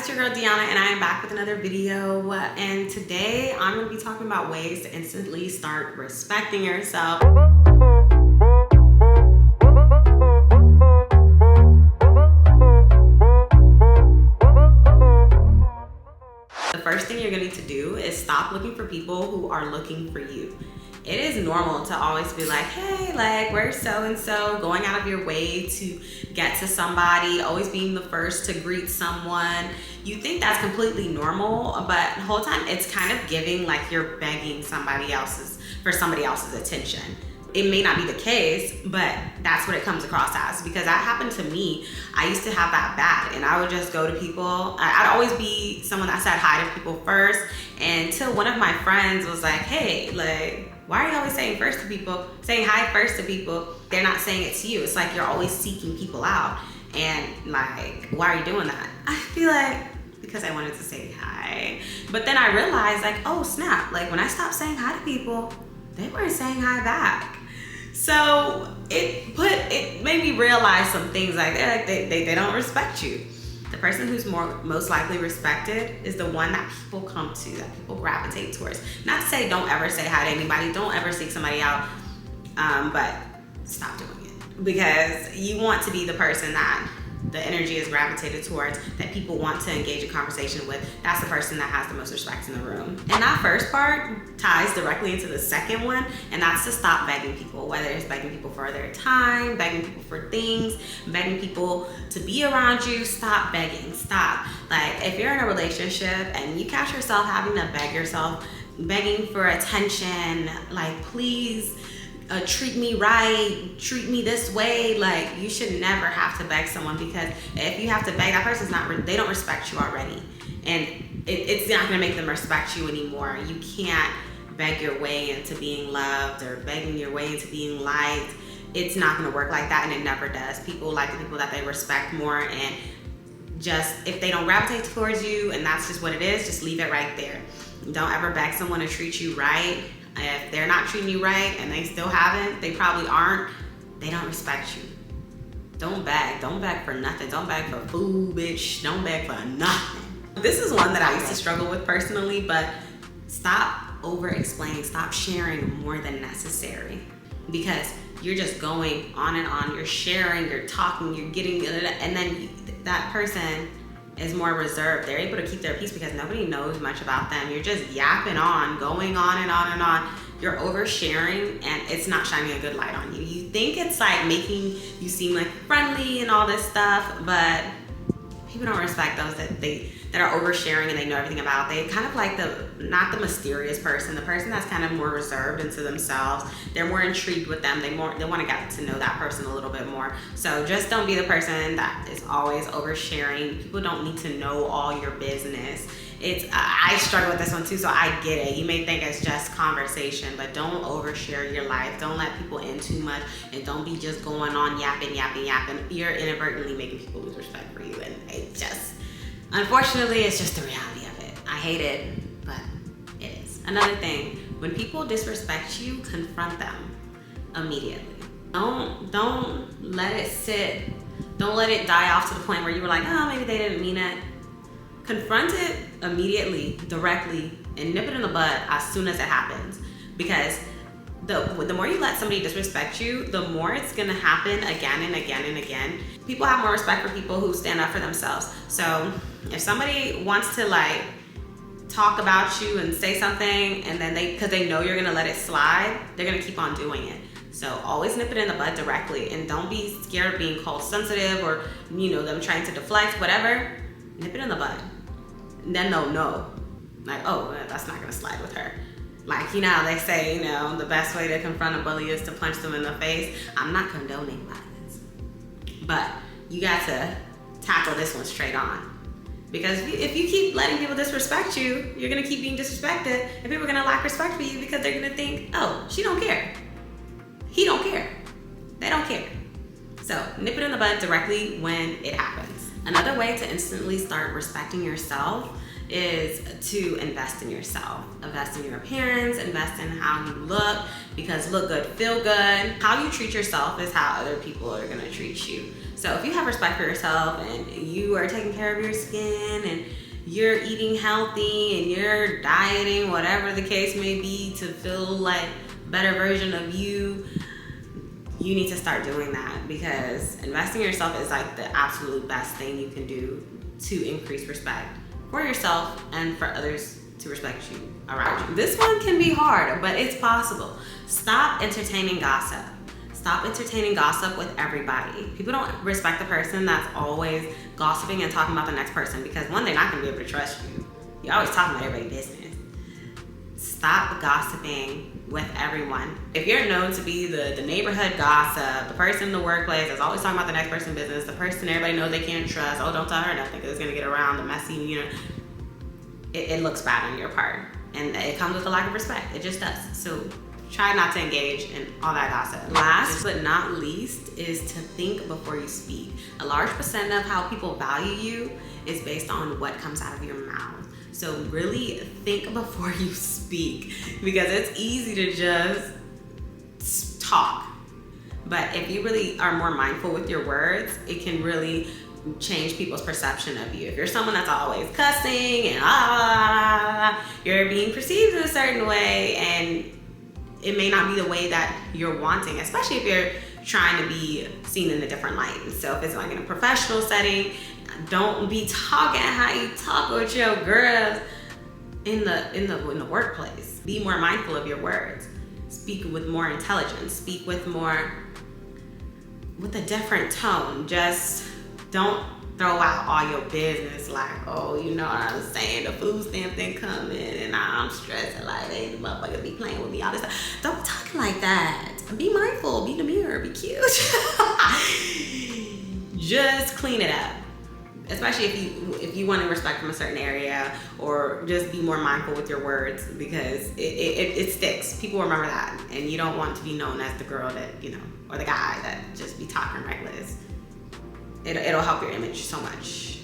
it's your girl Deanna and I am back with another video, and today I'm going to be talking about ways to instantly start respecting yourself. The first thing you're going to need to do is stop looking for people who are looking for you. It is normal to always be like, hey, like, where's so-and-so? Going out of your way to get to somebody, always being the first to greet someone. You think that's completely normal, but the whole time it's kind of giving like you're begging for somebody else's attention. It may not be the case, but that's what it comes across as, because that happened to me. I used to have that bad, and I would just go to people. I'd always be someone that said hi to people first, until one of my friends was like, hey, like, why are you always saying hi first to people? They're not saying it to you. It's like you're always seeking people out, and like, why are you doing that? I feel like, because I wanted to say hi. But then I realized, like, oh snap, like when I stopped saying hi to people, they weren't saying hi back. So it made me realize some things, like they don't respect you. The person who's most likely respected is the one that people come to, that people gravitate towards. Not to say don't ever say hi to anybody, don't ever seek somebody out, but stop doing it. Because you want to be the person that the energy is gravitated towards, that people want to engage in conversation with. That's the person that has the most respect in the room. And that first part ties directly into the second one, and that's to stop begging people, whether it's begging people for their time, begging people for things, begging people to be around you. Stop begging, stop. Like, if you're in a relationship and you catch yourself having to begging for attention, like, please, treat me right, treat me this way. Like, you should never have to beg someone, because if you have to beg, that person's they don't respect you already. And it's not gonna make them respect you anymore. You can't beg your way into being loved or begging your way into being liked. It's not gonna work like that, and it never does. People like the people that they respect more, and just, if they don't gravitate towards you and that's just what it is, just leave it right there. Don't ever beg someone to treat you right. If they're not treating you right and they still haven't, they probably aren't, they don't respect you. Don't beg for nothing. Don't beg for food, bitch. Don't beg for nothing. This is one that I used to struggle with personally, but stop over-explaining, stop sharing more than necessary, because you're just going on and on. You're sharing, you're talking, you're getting, and then that person is more reserved. They're able to keep their peace because nobody knows much about them. You're just yapping on, going on and on and on. You're oversharing, and it's not shining a good light on you. You think it's like making you seem like friendly and all this stuff, but people don't respect those that are oversharing and they know everything about. They kind of like not the mysterious person, the person that's kind of more reserved into themselves. They're more intrigued with them. They want to get to know that person a little bit more. So just don't be the person that is always oversharing. People don't need to know all your business. I struggle with this one too, so I get it. You may think it's just conversation, but don't overshare your life. Don't let people in too much, and don't be just going on yapping. You're inadvertently making people lose respect for you, and unfortunately, it's just the reality of it. I hate it, but it is. Another thing, when people disrespect you, confront them immediately. Don't let it sit. Don't let it die off to the point where you were like, oh, maybe they didn't mean it. Confront it immediately, directly, and nip it in the bud as soon as it happens. Because the more you let somebody disrespect you, the more it's gonna happen again and again and again. People have more respect for people who stand up for themselves. So if somebody wants to like talk about you and say something, and then because they know you're gonna let it slide, they're gonna keep on doing it. So always nip it in the bud directly, and don't be scared of being called sensitive or them trying to deflect, whatever. Nip it in the bud. And then they'll know, like, oh, that's not gonna slide with her. Like, they say, the best way to confront a bully is to punch them in the face. I'm not condoning violence, but you got to tackle this one straight on. Because if you keep letting people disrespect you, you're gonna keep being disrespected, and people are gonna lack respect for you because they're gonna think, oh, she don't care. He don't care. They don't care. So nip it in the bud directly when it happens. Another way to instantly start respecting yourself is to invest in yourself. Invest in your appearance, invest in how you look, because look good, feel good. How you treat yourself is how other people are gonna treat you. So if you have respect for yourself and you are taking care of your skin and you're eating healthy and you're dieting, whatever the case may be, to feel like a better version of you, you need to start doing that, because investing in yourself is like the absolute best thing you can do to increase respect for yourself and for others to respect you around you. This one can be hard, but it's possible. Stop entertaining gossip. Stop entertaining gossip with everybody. People don't respect the person that's always gossiping and talking about the next person, because one, they're not gonna be able to trust you. You're always talking about everybody's business. Stop gossiping with everyone. If you're known to be the neighborhood gossip, the person in the workplace that's always talking about the next person's business, the person everybody knows they can't trust, oh, don't tell her nothing because it's gonna get around, the messy, you know, it looks bad on your part. And it comes with a lack of respect. It just does. So try not to engage in all that gossip. Last but not least is to think before you speak. A large percent of how people value you is based on what comes out of your mouth. So really think before you speak, because it's easy to just talk. But if you really are more mindful with your words, it can really change people's perception of you. If you're someone that's always cussing and you're being perceived in a certain way, and it may not be the way that you're wanting, especially if you're trying to be seen in a different light. So if it's like in a professional setting, don't be talking how you talk with your girls in the workplace. Be more mindful of your words. Speak with more intelligence. Speak with a different tone. Just don't throw out all your business like, oh, you know what I'm saying, the food stamp thing coming and I'm stressing like, hey, the motherfucker be playing with me, all this stuff. Don't be talking like that. Be mindful, be demure, be cute. Just clean it up. Especially if you want to respect from a certain area, or just be more mindful with your words, because it sticks. People remember that, and you don't want to be known as the girl that, you know, or the guy that just be talking reckless. It'll help your image so much.